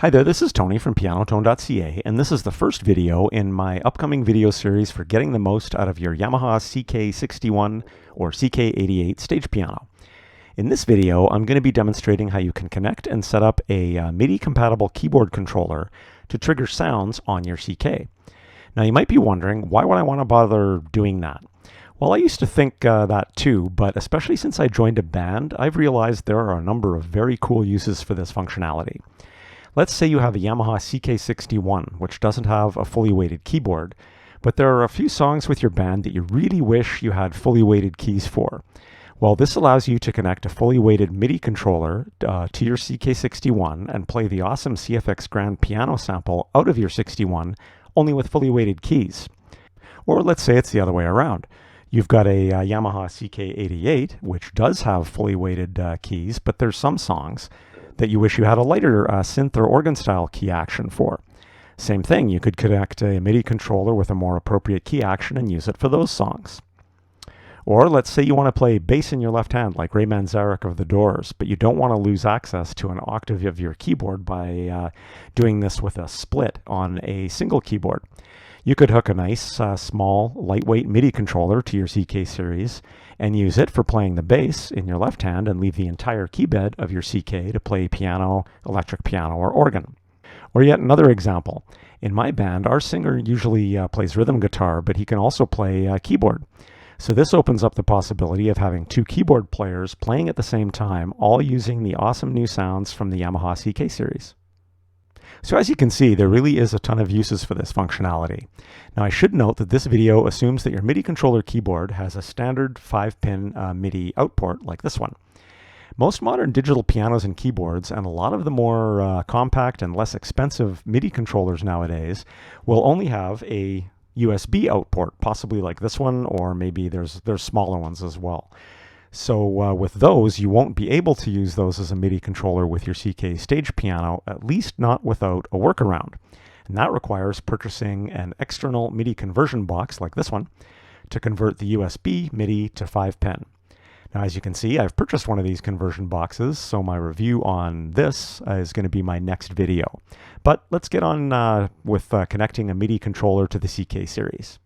Hi there, this is Tony from pianotone.ca, and this is the first video in my upcoming video series for getting the most out of your Yamaha CK61 or CK88 stage piano. In this video, I'm going to be demonstrating how you can connect and set up a MIDI-compatible keyboard controller to trigger sounds on your CK. Now you might be wondering, why would I want to bother doing that? Well, I used to think that too, but especially since I joined a band, I've realized there are a number of very cool uses for this functionality. Let's say you have a Yamaha CK61, which doesn't have a fully weighted keyboard, but there are a few songs with your band that you really wish you had fully weighted keys for. Well, this allows you to connect a fully weighted MIDI controller to your CK61 and play the awesome CFX Grand piano sample out of your 61, only with fully weighted keys. Or let's say it's the other way around. You've got a Yamaha CK88, which does have fully weighted keys, but there's some songs that you wish you had a lighter synth or organ style key action for. Same thing, you could connect a MIDI controller with a more appropriate key action and use it for those songs. Or let's say you want to play bass in your left hand like Ray Manzarek of the Doors, but you don't want to lose access to an octave of your keyboard by doing this with a split on a single keyboard. You could hook a nice, small, lightweight MIDI controller to your CK series and use it for playing the bass in your left hand and leave the entire keybed of your CK to play piano, electric piano, or organ. Or yet another example. In my band, our singer usually plays rhythm guitar, but he can also play keyboard. So this opens up the possibility of having two keyboard players playing at the same time, all using the awesome new sounds from the Yamaha CK series. So as you can see, there really is a ton of uses for this functionality. Now I should note that this video assumes that your MIDI controller keyboard has a standard 5-pin MIDI output like this one. Most modern digital pianos and keyboards, and a lot of the more compact and less expensive MIDI controllers nowadays, will only have a USB output, possibly like this one, or maybe there's smaller ones as well. So with those, you won't be able to use those as a MIDI controller with your CK stage piano, at least not without a workaround. And that requires purchasing an external MIDI conversion box like this one to convert the USB MIDI to 5-pin. Now, as you can see, I've purchased one of these conversion boxes, so my review on this is going to be my next video. But let's get on with connecting a MIDI controller to the CK series.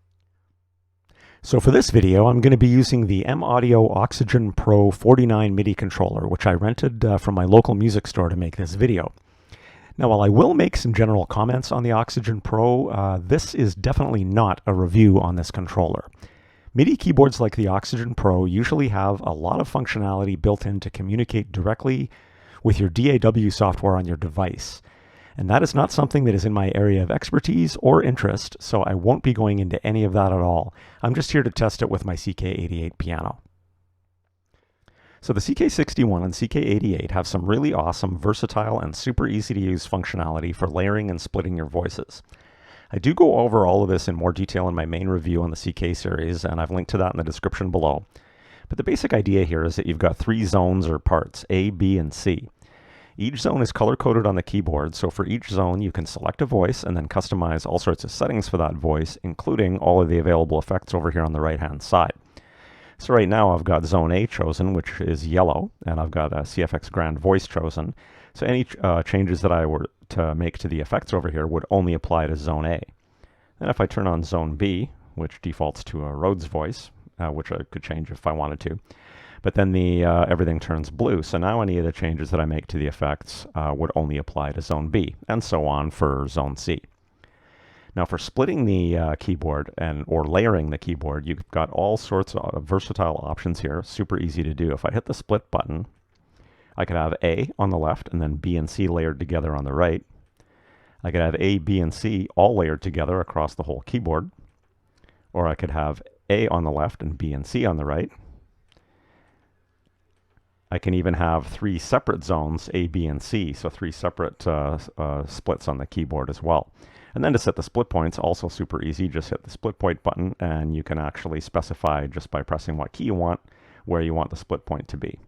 So for this video, I'm going to be using the M-Audio Oxygen Pro 49 MIDI controller, which I rented from my local music store to make this video. Now, while I will make some general comments on the Oxygen Pro, this is definitely not a review on this controller. MIDI keyboards like the Oxygen Pro usually have a lot of functionality built in to communicate directly with your DAW software on your device. And that is not something that is in my area of expertise or interest, so I won't be going into any of that at all. I'm just here to test it with my CK88 piano. So the CK61 and CK88 have some really awesome, versatile, and super easy to use functionality for layering and splitting your voices. I do go over all of this in more detail in my main review on the CK series, and I've linked to that in the description below. But the basic idea here is that you've got 3 zones or parts, A, B, and C. Each zone is color-coded on the keyboard, so for each zone you can select a voice and then customize all sorts of settings for that voice, including all of the available effects over here on the right-hand side. So right now I've got Zone A chosen, which is yellow, and I've got a CFX Grand voice chosen. So any changes that I were to make to the effects over here would only apply to Zone A. And if I turn on Zone B, which defaults to a Rhodes voice, which I could change if I wanted to, but then everything turns blue. So now any of the changes that I make to the effects would only apply to Zone B, and so on for Zone C. Now for splitting the keyboard or layering the keyboard, you've got all sorts of versatile options here, super easy to do. If I hit the split button, I could have A on the left and then B and C layered together on the right. I could have A, B, and C all layered together across the whole keyboard. Or I could have A on the left and B and C on the right. I can even have 3 separate zones, A, B, and C, so 3 separate splits on the keyboard as well. And then to set the split points, also super easy, just hit the split point button and you can actually specify just by pressing what key you want, where you want the split point to be.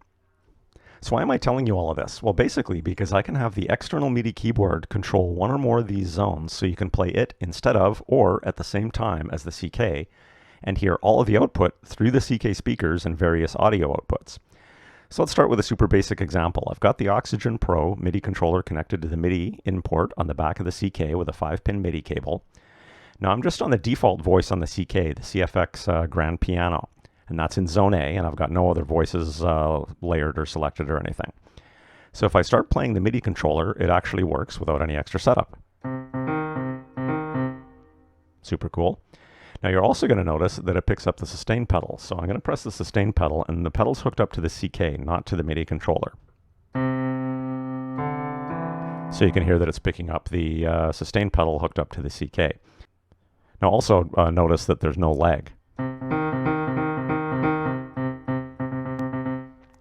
So why am I telling you all of this? Well, basically because I can have the external MIDI keyboard control one or more of these zones, so you can play it instead of or at the same time as the CK, and hear all of the output through the CK speakers and various audio outputs. So let's start with a super basic example. I've got the Oxygen Pro MIDI controller connected to the MIDI in port on the back of the CK with a 5-pin MIDI cable. Now I'm just on the default voice on the CK, the CFX Grand Piano, and that's in zone A, and I've got no other voices layered or selected or anything. So if I start playing the MIDI controller, it actually works without any extra setup. Super cool. Now you're also going to notice that it picks up the sustain pedal. So I'm going to press the sustain pedal, and the pedal's hooked up to the CK, not to the MIDI controller. So you can hear that it's picking up the sustain pedal hooked up to the CK. Now also notice that there's no lag,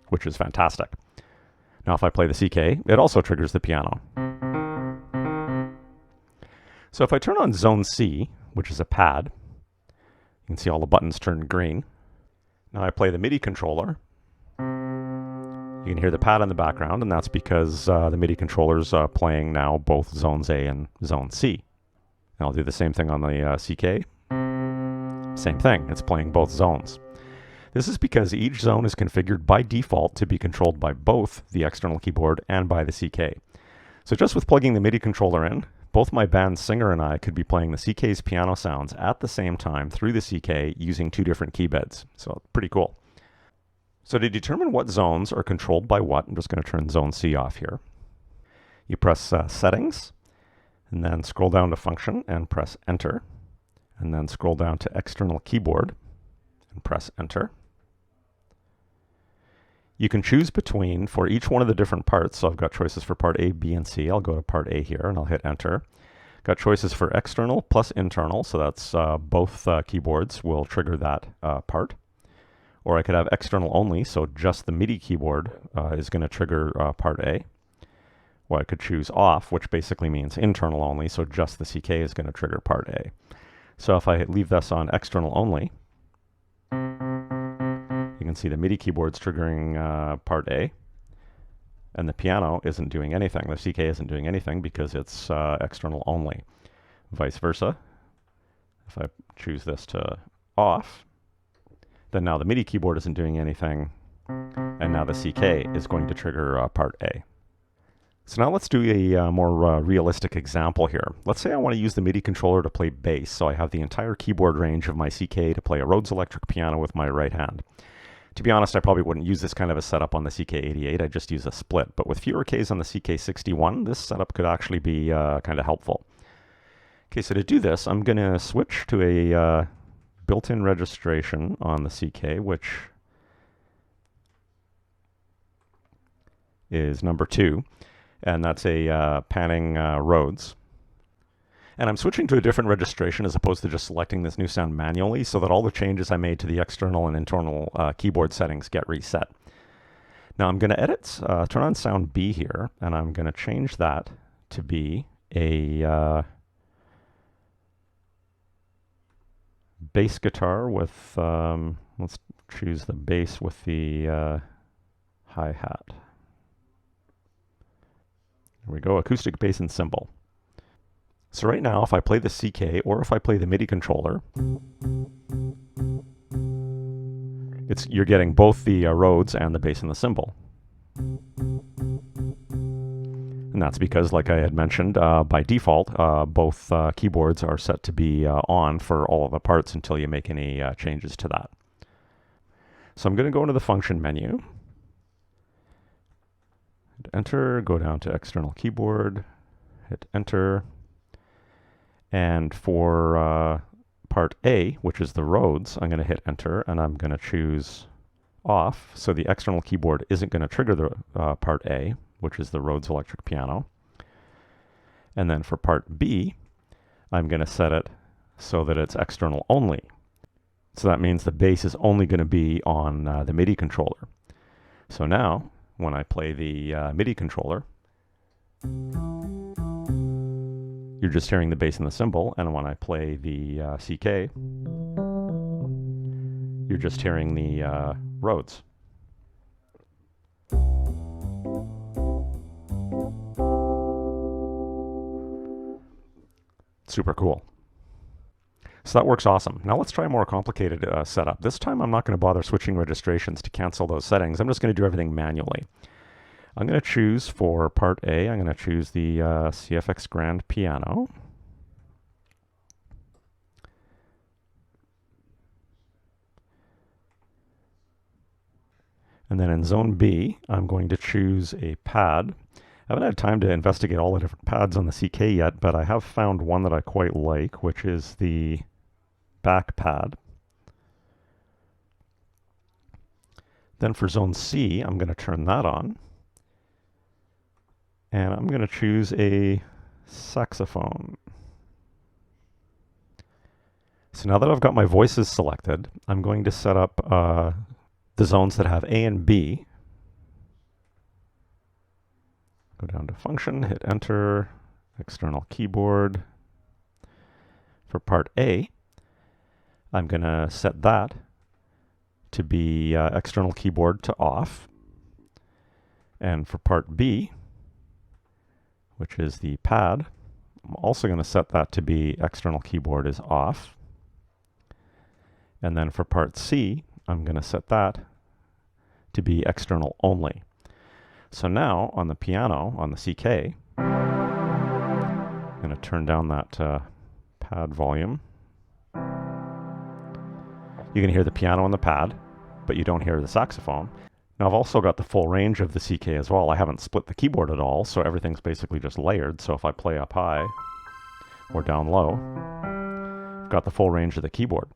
which is fantastic. Now if I play the CK, it also triggers the piano. So if I turn on zone C, which is a pad, you can see all the buttons turn green. Now I play the MIDI controller. You can hear the pad in the background, and that's because the MIDI controller's playing now both zones A and zone C. And I'll do the same thing on the CK. Same thing, it's playing both zones. This is because each zone is configured by default to be controlled by both the external keyboard and by the CK. So just with plugging the MIDI controller in, both my band singer and I could be playing the CK's piano sounds at the same time through the CK using 2 different key beds. So pretty cool. So to determine what zones are controlled by what, I'm just going to turn zone C off here. You press settings, and then scroll down to function and press enter. And then scroll down to external keyboard and press enter. You can choose between, for each one of the different parts, so I've got choices for part A, B, and C. I'll go to part A here, and I'll hit enter. Got choices for external plus internal, so that's both keyboards will trigger that part. Or I could have external only, so just the MIDI keyboard is going to trigger part A. Or I could choose off, which basically means internal only, so just the CK is going to trigger part A. So if I leave this on external only, you can see the MIDI keyboard's triggering part A, and the piano isn't doing anything. The CK isn't doing anything because it's external only. Vice versa. If I choose this to off, then now the MIDI keyboard isn't doing anything, and now the CK is going to trigger part A. So now let's do a more realistic example here. Let's say I want to use the MIDI controller to play bass, so I have the entire keyboard range of my CK to play a Rhodes electric piano with my right hand. To be honest, I probably wouldn't use this kind of a setup on the CK88, I'd just use a split. But with fewer Ks on the CK61, this setup could actually be kind of helpful. Okay, so to do this, I'm going to switch to a built-in registration on the CK, which is number 2. And that's a panning Rhodes. And I'm switching to a different registration as opposed to just selecting this new sound manually so that all the changes I made to the external and internal keyboard settings get reset. Now I'm going to edit, turn on sound B here, and I'm going to change that to be a bass guitar with, let's choose the bass with the hi-hat. There we go, acoustic bass and cymbal. So right now, if I play the CK or if I play the MIDI controller, you're getting both the Rhodes and the bass and the cymbal. And that's because, like I had mentioned, by default, both keyboards are set to be on for all of the parts until you make any changes to that. So I'm going to go into the function menu. Hit enter, go down to external keyboard, hit enter. And for part A, which is the Rhodes, I'm going to hit enter, and I'm going to choose off, so the external keyboard isn't going to trigger the part A, which is the Rhodes electric piano. And then for part B, I'm going to set it so that it's external only. So that means the bass is only going to be on the MIDI controller. So now, when I play the MIDI controller, you're just hearing the bass and the cymbal, and when I play the CK, you're just hearing the Rhodes. Super cool. So that works awesome. Now let's try a more complicated setup. This time I'm not going to bother switching registrations to cancel those settings. I'm just going to do everything manually. I'm going to choose for part A, I'm going to choose the CFX Grand Piano. And then in zone B, I'm going to choose a pad. I haven't had time to investigate all the different pads on the CK yet, but I have found one that I quite like, which is the back pad. Then for zone C, I'm going to turn that on. And I'm going to choose a saxophone. So now that I've got my voices selected, I'm going to set up the zones that have A and B. Go down to function, hit enter, external keyboard. For part A, I'm going to set that to be external keyboard to off. And for part B, which is the pad, I'm also going to set that to be external keyboard is off. And then for part C, I'm going to set that to be external only. So now on the piano, on the CK, I'm going to turn down that pad volume. You can hear the piano on the pad, but you don't hear the saxophone. Now I've also got the full range of the CK as well. I haven't split the keyboard at all, so everything's basically just layered. So if I play up high or down low, I've got the full range of the keyboard.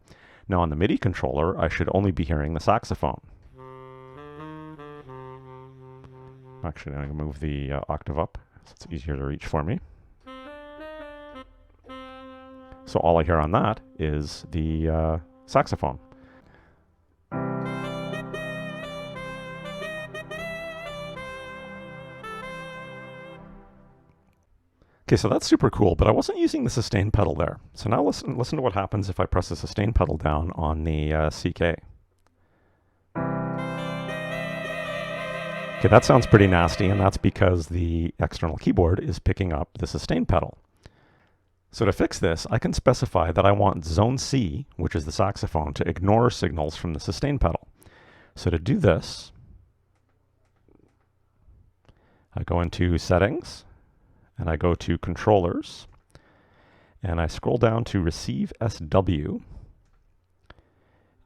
Now on the MIDI controller, I should only be hearing the saxophone. Actually, I'm going to move the octave up so it's easier to reach for me. So all I hear on that is the saxophone. Okay, so that's super cool, but I wasn't using the sustain pedal there. So now listen to what happens if I press the sustain pedal down on the CK. Okay, that sounds pretty nasty, and that's because the external keyboard is picking up the sustain pedal. So to fix this, I can specify that I want zone C, which is the saxophone, to ignore signals from the sustain pedal. So to do this, I go into Settings, and I go to Controllers, and I scroll down to Receive SW,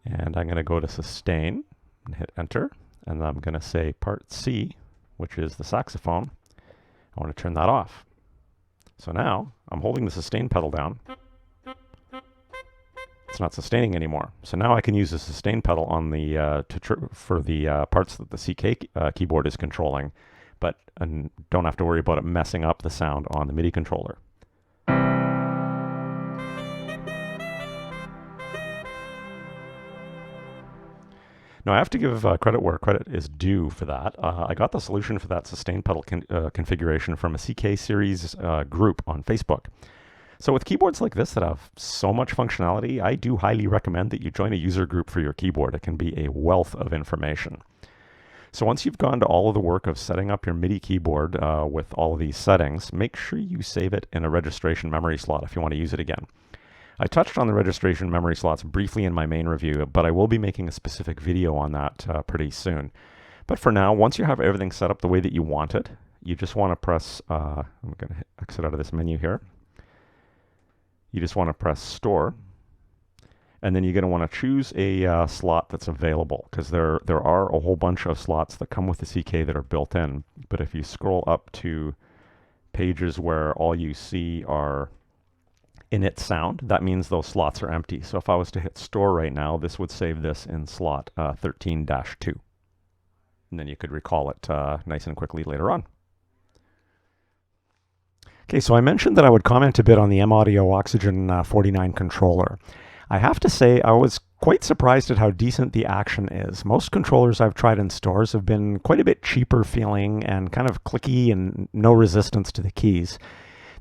and I'm going to go to Sustain, and hit Enter, and I'm going to say Part C, which is the saxophone. I want to turn that off. So now, I'm holding the sustain pedal down. It's not sustaining anymore. So now I can use the sustain pedal on the for the parts that the CK keyboard is controlling, but don't have to worry about it messing up the sound on the MIDI controller. Now I have to give credit where credit is due for that. I got the solution for that sustain pedal configuration from a CK series group on Facebook. So with keyboards like this that have so much functionality, I do highly recommend that you join a user group for your keyboard. It can be a wealth of information. So once you've gone to all of the work of setting up your MIDI keyboard with all of these settings, make sure you save it in a registration memory slot if you want to use it again. I touched on the registration memory slots briefly in my main review, but I will be making a specific video on that pretty soon. But for now, once you have everything set up the way that you want it, you just want to press, I'm going to exit out of this menu here. You just want to press Store, and then you're going to want to choose a slot that's available, because there are a whole bunch of slots that come with the CK that are built in. But if you scroll up to pages where all you see are init sound, that means those slots are empty. So if I was to hit Store right now, this would save this in slot 13-2. And then you could recall it nice and quickly later on. Okay, so I mentioned that I would comment a bit on the M-Audio Oxygen 49 controller. I have to say I was quite surprised at how decent the action is. Most controllers I've tried in stores have been quite a bit cheaper feeling and kind of clicky and no resistance to the keys.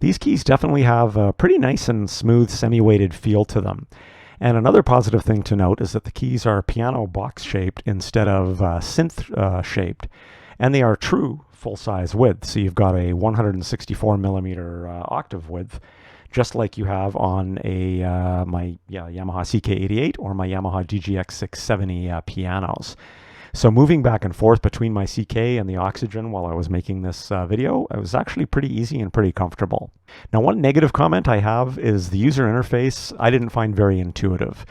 These keys definitely have a pretty nice and smooth semi-weighted feel to them. And another positive thing to note is that the keys are piano box shaped instead of synth shaped. And they are true full-size width. So you've got a 164 millimeter octave width just like you have on my Yamaha CK88 or my Yamaha DGX 670 pianos. So moving back and forth between my CK and the Oxygen while I was making this video, it was actually pretty easy and pretty comfortable. Now, one negative comment I have is the user interface I didn't find very intuitive.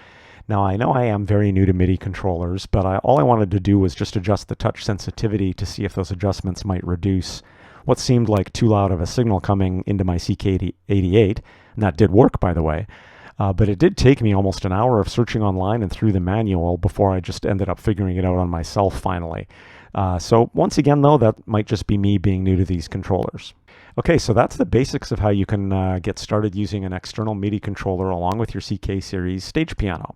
Now, I know I am very new to MIDI controllers, but all I wanted to do was just adjust the touch sensitivity to see if those adjustments might reduce what seemed like too loud of a signal coming into my CK88, and that did work, by the way. But it did take me almost an hour of searching online and through the manual before I just ended up figuring it out on myself finally. So once again, though, that might just be me being new to these controllers. Okay, so that's the basics of how you can get started using an external MIDI controller along with your CK series stage piano.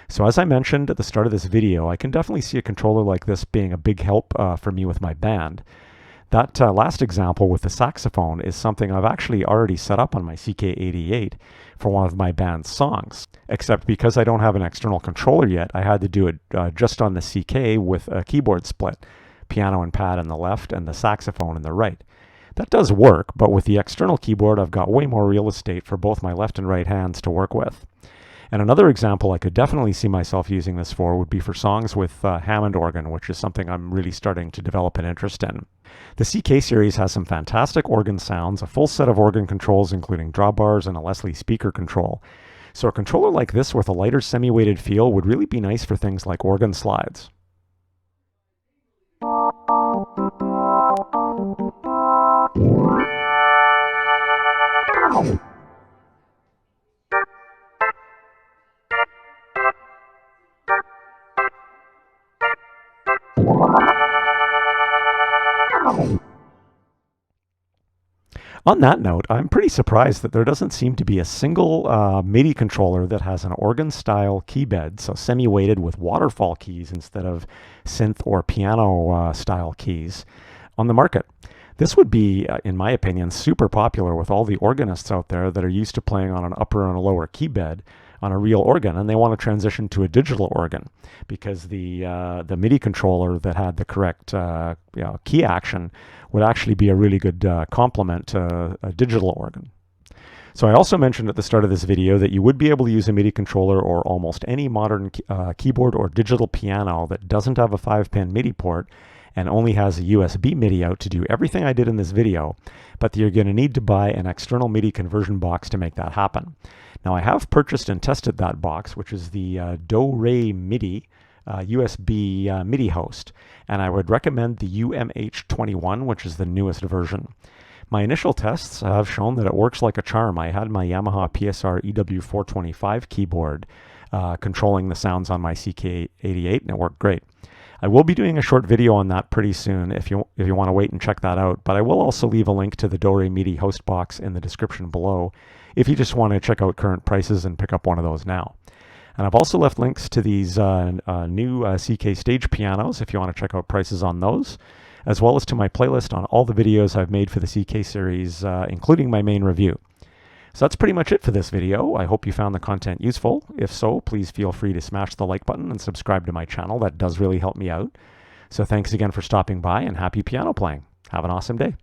So as I mentioned at the start of this video, I can definitely see a controller like this being a big help for me with my band. That last example with the saxophone is something I've actually already set up on my CK88 for one of my band's songs. Except because I don't have an external controller yet, I had to do it just on the CK with a keyboard split, piano and pad on the left and the saxophone on the right. That does work, but with the external keyboard, I've got way more real estate for both my left and right hands to work with. And another example I could definitely see myself using this for would be for songs with Hammond organ, which is something I'm really starting to develop an interest in. The CK series has some fantastic organ sounds, a full set of organ controls including drawbars and a Leslie speaker control. So a controller like this with a lighter semi-weighted feel would really be nice for things like organ slides. On that note, I'm pretty surprised that there doesn't seem to be a single MIDI controller that has an organ-style key bed, so semi-weighted with waterfall keys instead of synth or piano-style keys, on the market. This would be, in my opinion, super popular with all the organists out there that are used to playing on an upper and a lower key bed on a real organ, and they want to transition to a digital organ because the MIDI controller that had the correct key action would actually be a really good complement to a digital organ. So I also mentioned at the start of this video that you would be able to use a MIDI controller or almost any modern keyboard or digital piano that doesn't have a 5-pin MIDI port and only has a USB MIDI out to do everything I did in this video, but you're going to need to buy an external MIDI conversion box to make that happen. Now, I have purchased and tested that box, which is the DOREMIDI USB MIDI host, and I would recommend the UMH21, which is the newest version. My initial tests have shown that it works like a charm. I had my Yamaha PSR EW425 keyboard controlling the sounds on my CK88, and it worked great. I will be doing a short video on that pretty soon if you want to wait and check that out, but I will also leave a link to the DOREMIDI host box in the description below if you just want to check out current prices and pick up one of those now. And I've also left links to these new CK stage pianos if you want to check out prices on those, as well as to my playlist on all the videos I've made for the CK series, including my main review. So that's pretty much it for this video. I hope you found the content useful. If so, please feel free to smash the like button and subscribe to my channel. That does really help me out. So thanks again for stopping by and happy piano playing. Have an awesome day.